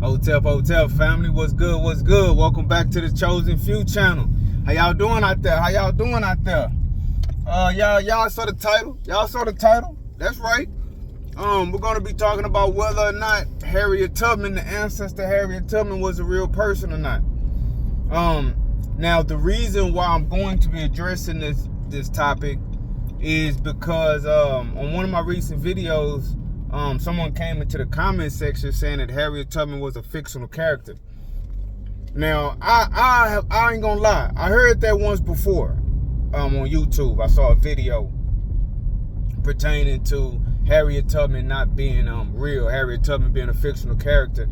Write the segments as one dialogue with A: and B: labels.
A: Hotel family, what's good? Welcome back to the Chosen Few channel. How y'all doing out there? Y'all saw the title? That's right. We're gonna be talking about whether or not Harriet Tubman, the ancestor Harriet Tubman, was a real person or not. Now the reason why I'm going to be addressing this topic is because on one of my recent videos, someone came into the comment section saying that Harriet Tubman was a fictional character. Now, I ain't gonna lie. I heard that once before on YouTube. I saw a video pertaining to Harriet Tubman not being real, Harriet Tubman being a fictional character.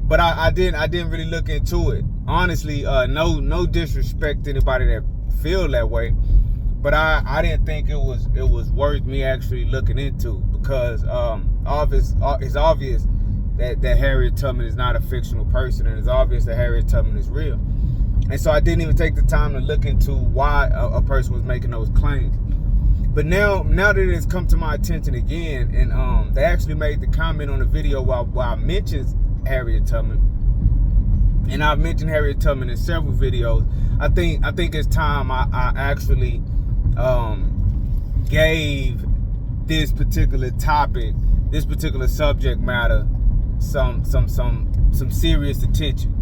A: But I didn't really look into it. Honestly, no disrespect to anybody that feel that way. But I didn't think it was worth me actually looking into, because it's obvious that Harriet Tubman is not a fictional person, and it's obvious that Harriet Tubman is real. And so I didn't even take the time to look into why a person was making those claims. But now that it has come to my attention again, and they actually made the comment on the video while I mentioned Harriet Tubman, and I've mentioned Harriet Tubman in several videos. I think it's time I actually gave this particular topic, this particular subject matter, some serious attention.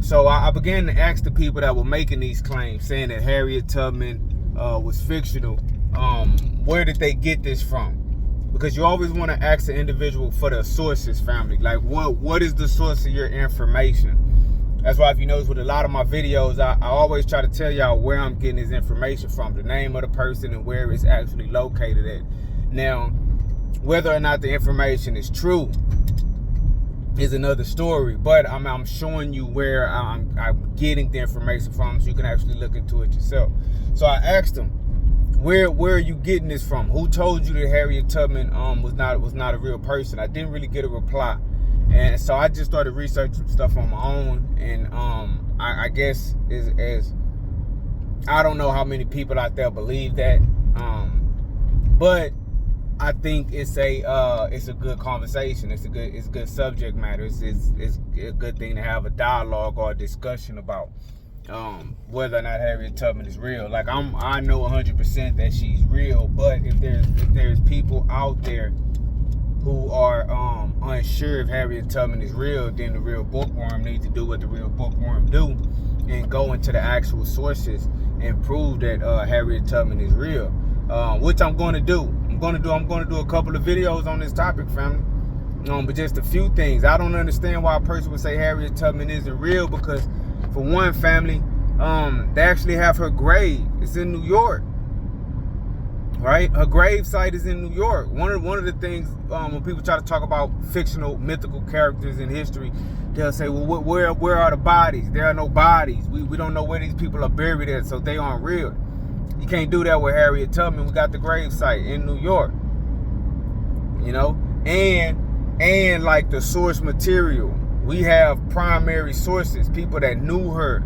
A: So I began to ask the people that were making these claims, saying that Harriet Tubman was fictional, where did they get this from? Because you always want to ask the individual for the sources, family. Like, what is the source of your information? That's why, if you notice with a lot of my videos, I always try to tell y'all where I'm getting this information from, the name of the person and where it's actually located at. Now, whether or not the information is true is another story, but I'm showing you where I'm getting the information from, so you can actually look into it yourself. So I asked them, where are you getting this from? Who told you that Harriet Tubman was not a real person? I didn't really get a reply. And so I just started researching stuff on my own, and I guess as I don't know how many people out there believe that, but I think it's a good conversation. It's a good subject matter. It's a good thing to have a dialogue or a discussion about whether or not Harriet Tubman is real. Like, I know 100% that she's real, but if there's people out there who are unsure if Harriet Tubman is real, then the Real Bookworm needs to do what the Real Bookworm do and go into the actual sources and prove that Harriet Tubman is real, which I'm going to do. I'm going to do a couple of videos on this topic, family. But just a few things. I don't understand why a person would say Harriet Tubman isn't real, because for one, family, they actually have her grave. It's in New York. Right, her grave site is in New York. One of the things when people try to talk about fictional, mythical characters in history, they'll say, "Well, where are the bodies? There are no bodies. We don't know where these people are buried at, so they aren't real." You can't do that with Harriet Tubman. We got the grave site in New York, you know, and like the source material, we have primary sources, people that knew her,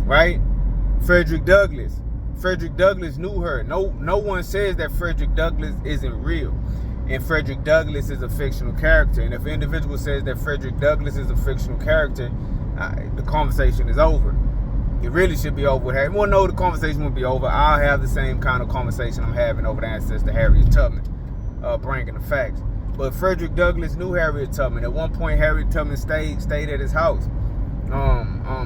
A: right? Frederick Douglass knew her. No one says that Frederick Douglass isn't real, and Frederick Douglass is a fictional character. And if an individual says that Frederick Douglass is a fictional character, the conversation is over. It really should be over with Harriet. Well, no, the conversation will be over. I'll have the same kind of conversation I'm having over the ancestor Harriet Tubman, bringing the facts. But Frederick Douglass knew Harriet Tubman. At one point, Harriet Tubman stayed at his house.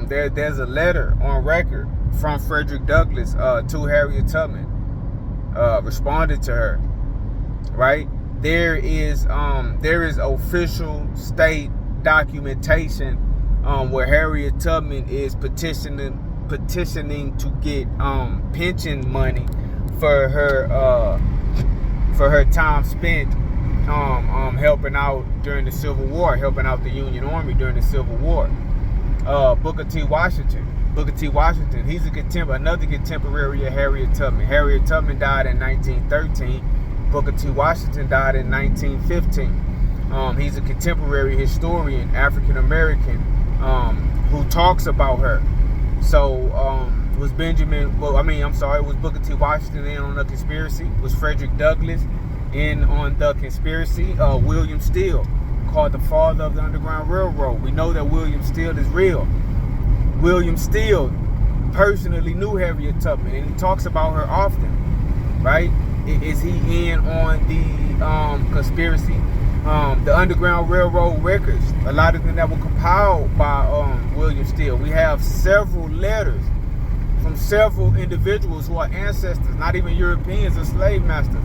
A: There's a letter on record from Frederick Douglass to Harriet Tubman, responded to her, right? There is official state documentation where Harriet Tubman is petitioning to get pension money for her time spent helping out during the Civil War, helping out the Union Army during the Civil War. Booker T. Washington, he's another contemporary of Harriet Tubman. Harriet Tubman died in 1913. Booker T. Washington died in 1915. He's a contemporary historian, African American, who talks about her. So was Booker T. Washington in on the conspiracy? Was Frederick Douglass in on the conspiracy? William Steele, called the father of the Underground Railroad. We know that William Steele is real. William Steele personally knew Harriet Tubman, and he talks about her often, right? Is he in on the conspiracy? The Underground Railroad records, a lot of them that were compiled by William Steele. We have several letters from several individuals who are ancestors, not even Europeans or slave masters,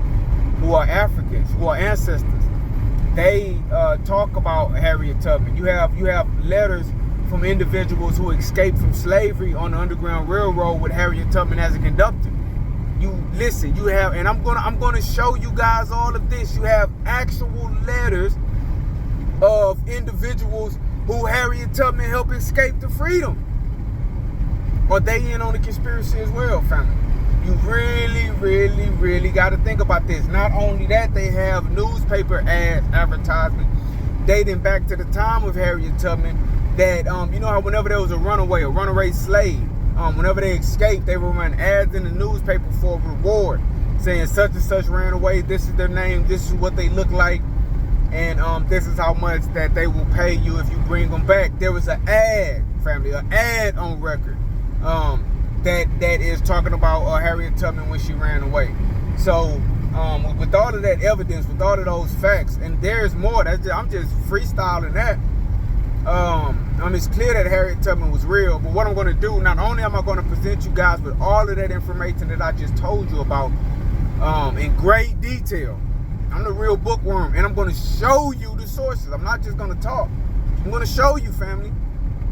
A: who are Africans, who are ancestors. They talk about Harriet Tubman. You have letters from individuals who escaped from slavery on the Underground Railroad with Harriet Tubman as a conductor. You listen, you have, and I'm gonna show you guys all of this. You have actual letters of individuals who Harriet Tubman helped escape to freedom. Are they in on the conspiracy as well, family? You really, really, really got to think about this. Not only that, they have newspaper ads, advertisement dating back to the time of Harriet Tubman. That you know how whenever there was a runaway slave, whenever they escaped, they would run ads in the newspaper for a reward, saying such and such ran away. This is their name. This is what they look like, and this is how much that they will pay you if you bring them back. There was an ad, family, an ad on record that is talking about Harriet Tubman when she ran away. So with all of that evidence, with all of those facts, and there's more. I'm just freestyling that. It's clear that Harriet Tubman was real, but what I'm going to do, not only am I going to present you guys with all of that information that I just told you about in great detail. I'm the real bookworm, and I'm going to show you the sources. I'm not just going to talk. I'm going to show you, family.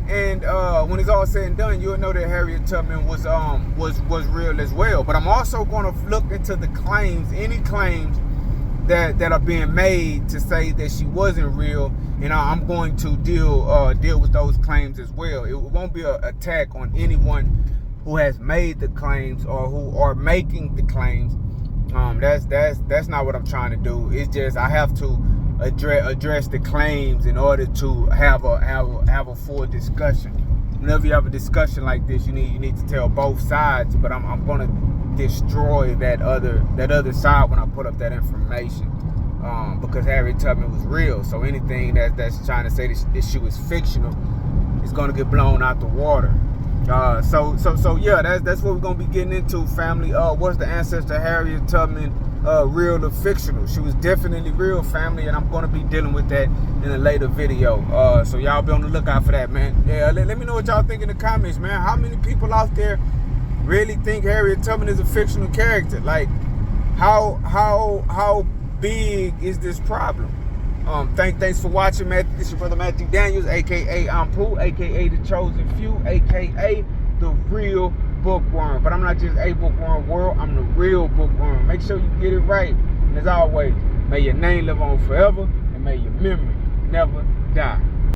A: And when it's all said and done, you'll know that Harriet Tubman was real as well. But I'm also going to look into the claims, any claims that are being made to say that she wasn't real, and I'm going to deal with those claims as well. It won't be an attack on anyone who has made the claims or who are making the claims. That's not what I'm trying to do. It's just I have to address the claims in order to have a full discussion. Whenever you have a discussion like this, you need to tell both sides. But I'm gonna destroy that other side when I put up that information, because Harriet Tubman was real. So anything that's trying to say that she was fictional is gonna get blown out the water. So yeah, that's what we're gonna be getting into, family. Was the ancestor Harriet Tubman real or fictional? She was definitely real, family, and I'm gonna be dealing with that in a later video. So y'all be on the lookout for that, man. Yeah, let me know what y'all think in the comments, man. How many people out there really think Harriet Tubman is a fictional character? Like, how big is this problem? Thanks for watching, man. This is your brother Matthew Daniels, aka I'm Pooh, aka the Chosen Few, aka the Real Bookworm. But I'm not just a bookworm world, I'm the real bookworm. Make sure you get it right. And as always, may your name live on forever, and may your memory never die.